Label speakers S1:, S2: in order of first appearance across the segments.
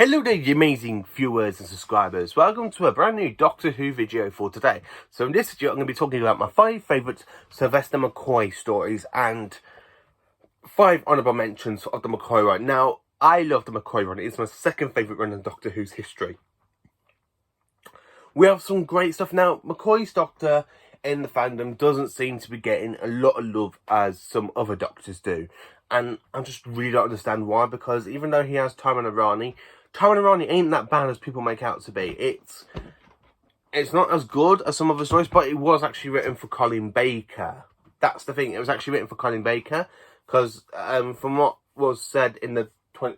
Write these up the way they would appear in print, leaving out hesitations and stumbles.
S1: Hello there, you amazing viewers and subscribers. Welcome to a brand new Doctor Who video for today. So in this video, I'm going to be talking about my 5 favourite Sylvester McCoy stories and 5 honourable mentions of the McCoy run. Now, I love the McCoy run. It's my second favourite run in Doctor Who's history. We have some great stuff. Now, McCoy's Doctor in the fandom doesn't seem to be getting a lot of love as some other Doctors do. And I just really don't understand why, because even though he has Time and Irani ain't that bad as people make out to be. It's not as good as some other stories, but it was actually written for Colin Baker. That's the thing. It was actually written for Colin Baker, because from what was said in the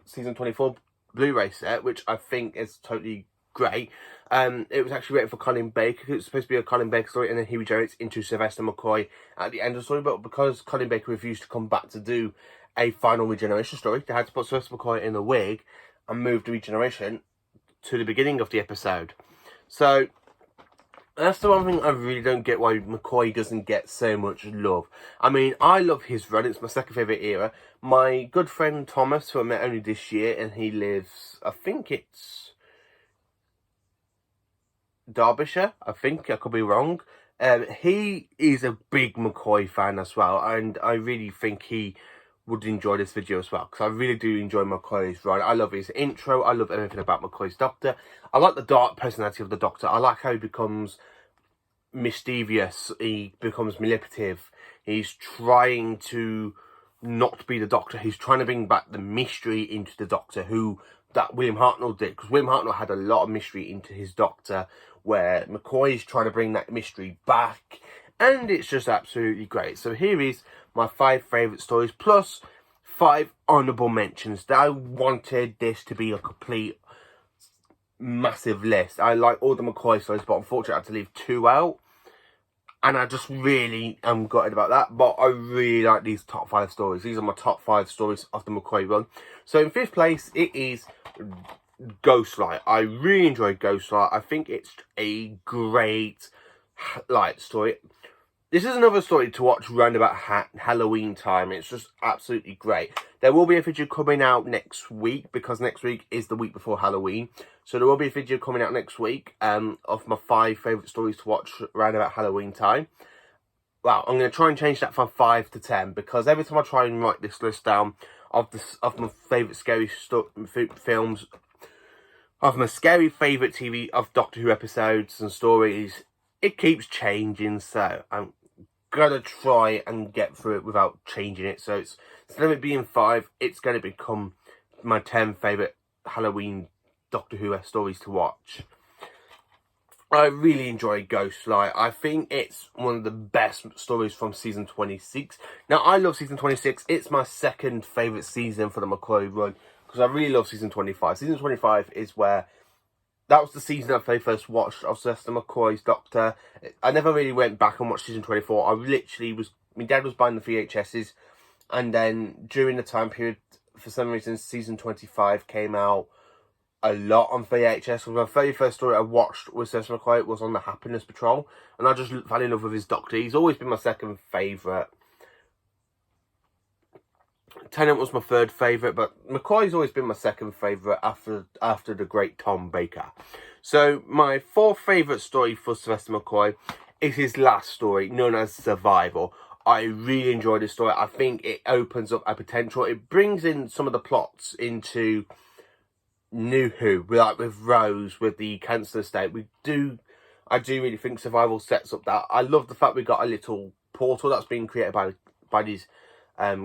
S1: season 24 Blu-ray set, which I think is totally great, it was actually written for Colin Baker. It was supposed to be a Colin Baker story, and then he regenerates into Sylvester McCoy at the end of the story. But because Colin Baker refused to come back to do a final regeneration story, they had to put Sylvester McCoy in a wig and move the regeneration to the beginning of the episode. So that's the one thing I really don't get, why McCoy doesn't get so much love. I mean, I love his run. It's my second favourite era. My good friend Thomas, who I met only this year, and he lives, I think it's Derbyshire. I think, I could be wrong. He is a big McCoy fan as well, and I really think he would enjoy this video as well, because I really do enjoy McCoy's run. I love his intro. I love everything about McCoy's Doctor. I like the dark personality of the Doctor. I like how he becomes mischievous. He becomes manipulative. He's trying to not be the Doctor. He's trying to bring back the mystery into the Doctor, that William Hartnell did, because William Hartnell had a lot of mystery into his Doctor, where McCoy is trying to bring that mystery back, and it's just absolutely great. So here is my 5 favourite stories, plus 5 honourable mentions. I wanted this to be a complete massive list. I like all the McCoy stories, but unfortunately I had to leave 2 out, and I just really am gutted about that. But I really like these top 5 stories. These are my top 5 stories of the McCoy run. So in 5th place, it is Ghostlight. I really enjoyed Ghostlight. I think it's a great story. This is another story to watch around about Halloween time. It's just absolutely great. There will be a video coming out next week, because next week is the week before Halloween. So there will be a video coming out next week of my 5 favourite stories to watch around about Halloween time. Well, I'm going to try and change that from 5 to 10, because every time I try and write this list down of my favourite scary films, of my scary favourite TV of Doctor Who episodes and stories, it keeps changing. So I'm gonna try and get through it without changing it. So instead of it being 5, it's going to become my 10 favourite Halloween Doctor Who stories to watch. I really enjoy Ghostlight. I think it's one of the best stories from season 26. Now, I love season 26. It's my second favourite season for the McCoy run, because I really love season 25. Season 25 is where, that was the season I first watched of Sylvester McCoy's Doctor. I never really went back and watched season 24. I literally my dad was buying the VHSs, and then during the time period, for some reason, season 25 came out a lot on VHS. My very first story I watched with Sylvester McCoy was on the Happiness Patrol, and I just fell in love with his Doctor. He's always been my second favourite. Tennant was my 3rd favourite, but McCoy's always been my second favourite after the great Tom Baker. So my 4th favourite story for Sylvester McCoy is his last story, known as Survival. I really enjoyed this story. I think it opens up a potential. It brings in some of the plots into New Who, like with Rose, with the cancer estate. I do really think Survival sets up that. I love the fact we got a little portal that's being created by these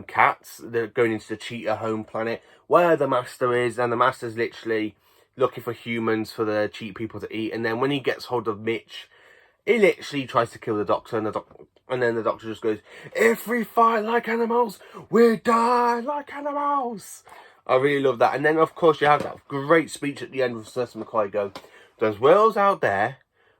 S1: cats. They're going into the cheetah home planet where the Master is, and the Master's literally looking for humans for the cheetah people to eat. And then when he gets hold of Mitch, he literally tries to kill the Doctor, and then the Doctor just goes, "If we fight like animals, we die like animals." I really love that. And then, of course, you have that great speech at the end of Sylvester McCoy going, "There's worlds out there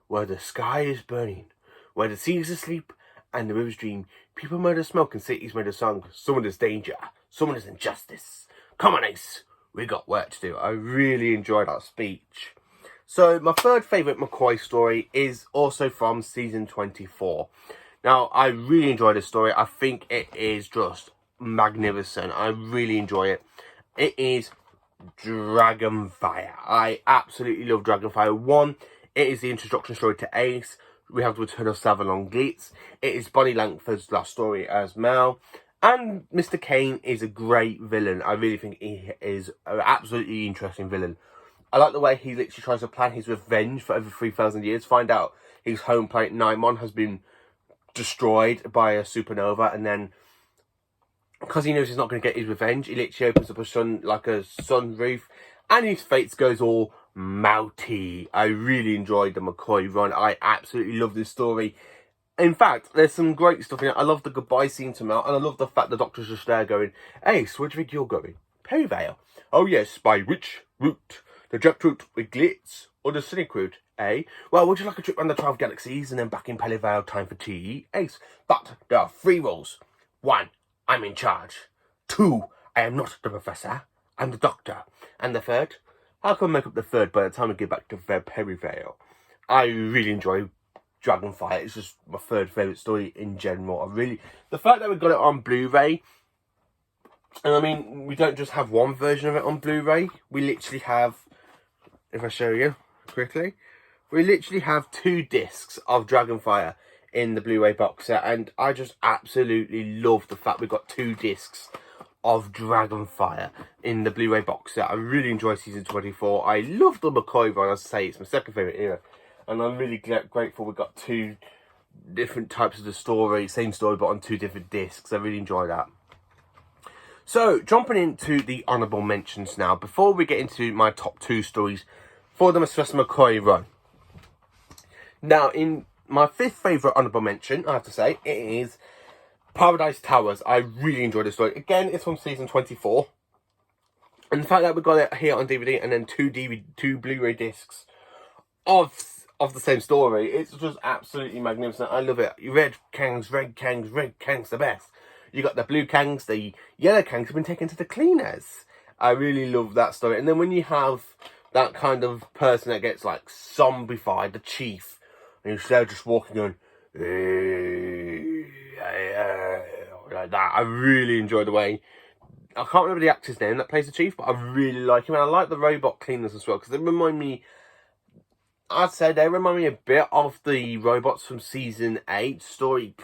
S1: where the sky is burning, where the sea is asleep and the rivers dream. People murder smoke and cities murder song. Someone is danger, someone is injustice. Come on, Ace, we got work to do." I really enjoyed that speech. So my 3rd favourite McCoy story is also from season 24. Now, I really enjoyed this story. I think it is just magnificent. I really enjoy it. It is Dragonfire. I absolutely love Dragonfire. One, it is the introduction story to Ace. We have the return of Savalon Glitz. It is Bonnie Langford's last story as Mel. And Mr. Kane is a great villain. I really think he is an absolutely interesting villain. I like the way he literally tries to plan his revenge for over 3,000 years. Find out his home planet Nightmon has been destroyed by a supernova, and then because he knows he's not going to get his revenge, he literally opens up a sunroof, and his fates goes all mouty. I really enjoyed the McCoy run. I absolutely love this story. In fact, there's some great stuff in it. I love the goodbye scene to Mel, and I love the fact the Doctor's just there going, "Ace, where do you think you're going? Perivale? Oh yes, by which route? The direct route with Glitz, or the scenic route, eh? Well, would you like a trip around the 12 galaxies and then back in Perivale, time for tea? Ace, but there are 3 rules. 1, I'm in charge. 2, I am not the professor, I'm the Doctor. And the 3rd, I can make up the 3rd by the time we get back to Perivale." I really enjoy Dragonfire. It's just my 3rd favourite story in general. The fact that we got it on Blu-ray, and I mean, we don't just have one version of it on Blu-ray. We literally have, if I show you quickly, we literally have 2 discs of Dragonfire in the Blu-ray box set, and I just absolutely love the fact we've got 2 discs of Dragonfire in the Blu-ray box set. I really enjoy season 24. I love the McCoy run. As I say, it's my 2nd favourite era, and I'm really grateful we've got 2 different types of the story, same story but on 2 different discs. I really enjoy that. So, jumping into the honourable mentions now, before we get into my top 2 stories for the Sylvester McCoy run. Now, in my 5th favourite honourable mention, I have to say, it is Paradise Towers. I really enjoyed this story. Again, it's from season 24. And the fact that we got it here on DVD and then 2 Blu-ray discs of the same story, it's just absolutely magnificent. I love it. Red Kangs, the best. You got the blue Kangs, the yellow Kangs have been taken to the cleaners. I really love that story. And then when you have that kind of person that gets like zombified, the chief, and instead of just walking on like that, I really enjoy the way. I can't remember the actor's name that plays the chief, but I really like him. And I like the robot cleaners as well, because they remind me, I'd say they remind me a bit of the robots from season 8 story,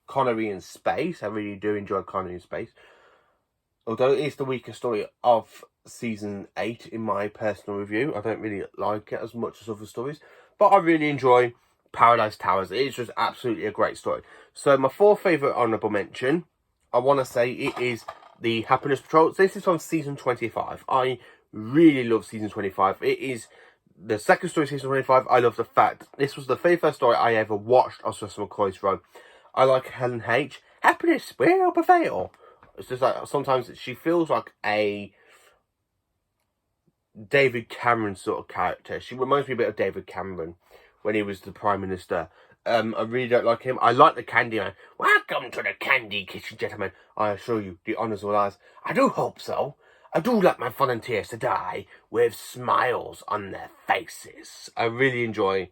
S1: Connery in Space. I really do enjoy Connery in Space, although it is the weaker story of season 8 in my personal review. I don't really like it as much as other stories, but I really enjoy Paradise Towers. It is just absolutely a great story. So my 4th favourite honourable mention, I want to say it is the Happiness Patrol. This is from season 25. I really love season 25. It is the 2nd story of season 25. I love the fact this was the very first story I ever watched of Sylvester McCoy's run. I like Helen H. Happiness will prevail. It's just like sometimes she feels like a David Cameron sort of character. She reminds me a bit of David Cameron when he was the Prime Minister. I really don't like him. I like the Candy Man. Welcome to the Candy Kitchen, gentlemen. I assure you, the honours will last. I do hope so. I do like my volunteers to die with smiles on their faces. I really enjoy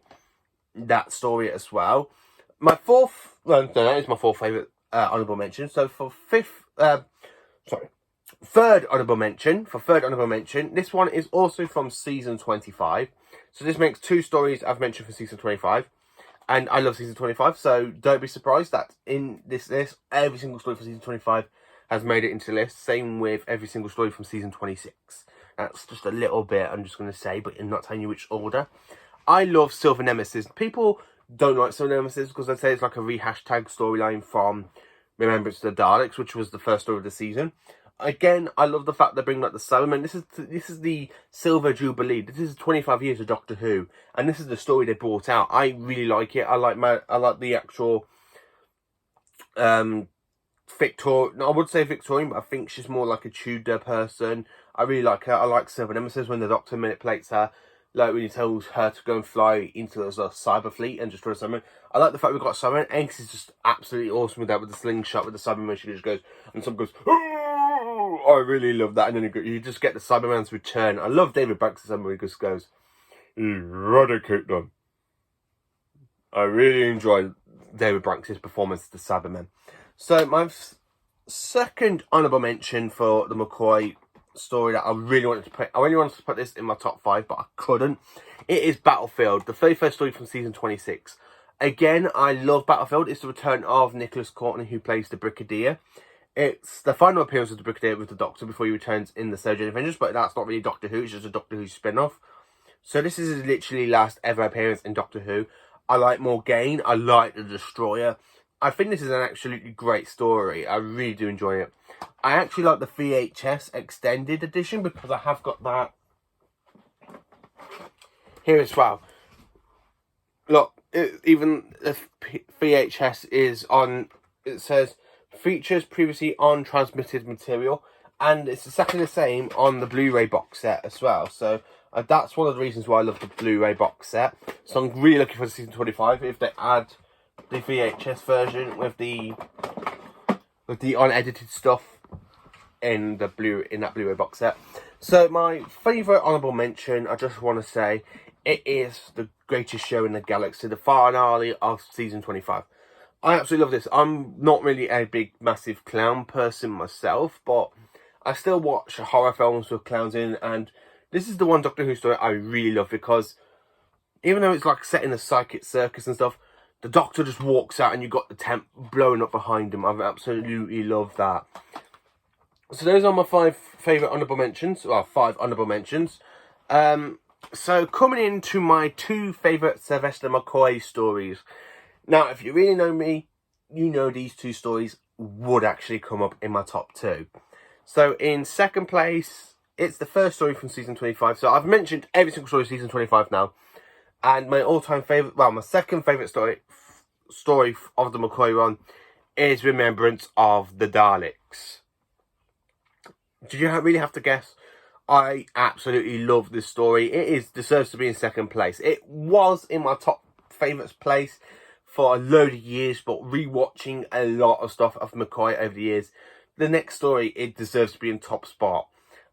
S1: that story as well. My 4th, well, no, that is my 4th favourite honourable mention. So for 3rd honourable mention, this one is also from season 25. So this makes 2 stories I've mentioned for season 25. And I love season 25, so don't be surprised that in this list, every single story for season 25 has made it into the list. Same with every single story from season 26. That's just a little bit, I'm just going to say, but I'm not telling you which order. I love Silver Nemesis. People don't like Silver Nemesis because they say it's like a re-hashtag storyline from Remembrance to the Daleks, which was the first story of the season. Again, I love the fact they bring like the Cybermen. This is the Silver Jubilee. This is 25 years of Doctor Who, and this is the story they brought out. I really like it. I like the actual Victorian. I would say Victorian, but I think she's more like a Tudor person. I really like her. I like Silver Nemesis when the Doctor manipulates her, like when he tells her to go and fly into the cyber fleet and destroy Cybermen. I like the fact we've got Cybermen. Ace is just absolutely awesome with that, with the slingshot, with the Cybermen. She just goes, and someone goes, "Oh!" I really love that. And then you just get the Cyberman's return. I love David Banks' Cyberman. He just goes, "Eradicate them." I really enjoy David Banks' performance as the Cyberman. So my 2nd honourable mention for the McCoy story that I really wanted to put. I really wanted to put this in my top 5, but I couldn't. It is Battlefield, the 31st story from season 26. Again, I love Battlefield. It's the return of Nicholas Courtney, who plays the Brigadier. It's the final appearance of the Brigadier with the Doctor before he returns in the Surgeon Avengers, but that's not really Doctor Who, it's just a Doctor Who spin-off. So this is his literally last ever appearance in Doctor Who. I like Morgaine, I like the Destroyer. I think this is an absolutely great story. I really do enjoy it. I actually like the VHS extended edition because I have got that here as well. Look, even the VHS is on, it says, features previously on transmitted material. And it's exactly the same on the Blu-ray box set as well. So that's one of the reasons why I love the Blu-ray box set. So I'm really looking for season 25 if they add the VHS version with the unedited stuff in that Blu-ray box set. So my favourite honourable mention, I just want to say, it is the greatest show in the galaxy, the finale of season 25. I absolutely love this. I'm not really a big, massive clown person myself, but I still watch horror films with clowns in, and this is the one Doctor Who story I really love because even though it's like set in a psychic circus and stuff, the Doctor just walks out and you've got the tent blowing up behind him. I absolutely love that. So those are my 5 favourite honourable mentions. Well, 5 honourable mentions. So coming into my 2 favourite Sylvester McCoy stories. Now, if you really know me, you know these 2 stories would actually come up in my top 2. So in second place, it's the first story from season 25. So I've mentioned every single story of season 25 now. And my all-time favourite, well, my second favourite story of the McCoy run is Remembrance of the Daleks. Did you really have to guess? I absolutely love this story. It deserves to be in second place. It was in my top favourites place for a load of years, but rewatching a lot of stuff of McCoy over the years, the next story, it deserves to be in top spot.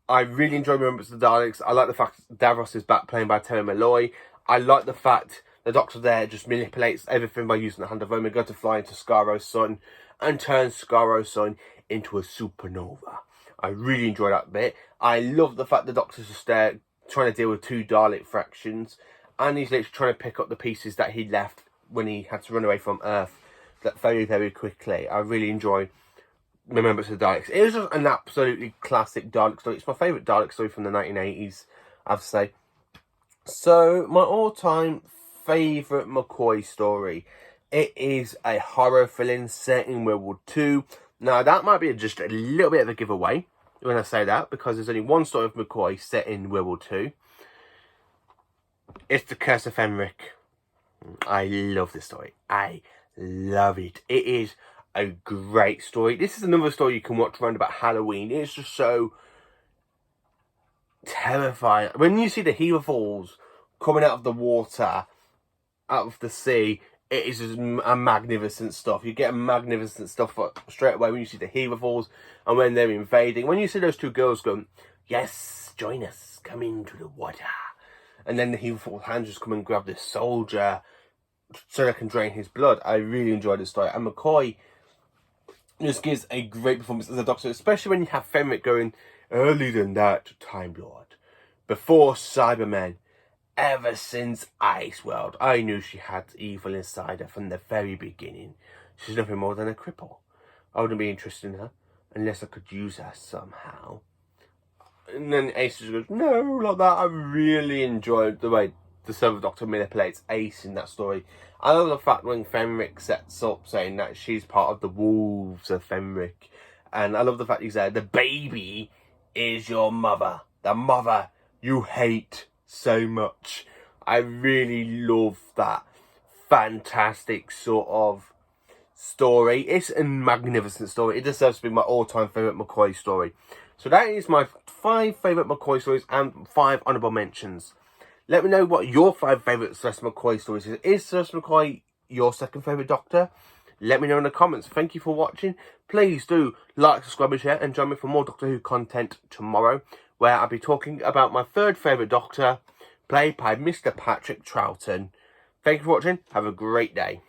S1: I really enjoy Remembrance of the Daleks. I like the fact Davros is back playing by Terry Malloy. I like the fact the Doctor there just manipulates everything by using the Hand of Omega to fly into Scaro's sun and turn Scaro's sun into a supernova. I really enjoy that bit. I love the fact the Doctor's just there trying to deal with 2 Dalek fractions, and he's literally trying to pick up the pieces that he left when he had to run away from Earth very, very quickly. I really enjoy Remembrance of the Daleks. It is just an absolutely classic Dalek story. It's my favourite Dalek story from the 1980s, I have to say. So, my all-time favourite McCoy story. It is a horror film set in World War II. Now, that might be just a little bit of a giveaway when I say that, because there's only one story of McCoy set in World War II. It's the Curse of Fenrik. I love this story. I love it. It is a great story. This is another story you can watch around about Halloween. It's just so terrifying. When you see the Heaver Falls coming out of the water, out of the sea, it is just a magnificent stuff. You get a magnificent stuff straight away when you see the Heaver Falls and when they're invading. When you see those 2 girls going, yes, join us, come into the water. And then the Heaver Falls hands just come and grab this soldier so they can drain his blood. I really enjoyed this story. And McCoy just gives a great performance as a Doctor, especially when you have Fenrik going, early than that, Time Lord. Before Cybermen, ever since Ice World, I knew she had evil inside her from the very beginning. She's nothing more than a cripple. I wouldn't be interested in her unless I could use her somehow. And then Ace just goes, no, like that. I really enjoyed the way the 7th Doctor manipulates Ace in that story. I love the fact when Fenrik sets up saying that she's part of the wolves of Fenrik. And I love the fact he said, the baby is your mother. The mother you hate so much. I really love that fantastic sort of story. It's a magnificent story. It deserves to be my all-time favourite McCoy story. So that is my 5 favourite McCoy stories and 5 honourable mentions. Let me know what your 5 favourite Sylvester McCoy stories is. Is Sylvester McCoy your second favourite Doctor? Let me know in the comments. Thank you for watching. Please do like, subscribe and share, and join me for more Doctor Who content tomorrow, where I'll be talking about my 3rd favourite Doctor, played by Mr. Patrick Troughton. Thank you for watching. Have a great day.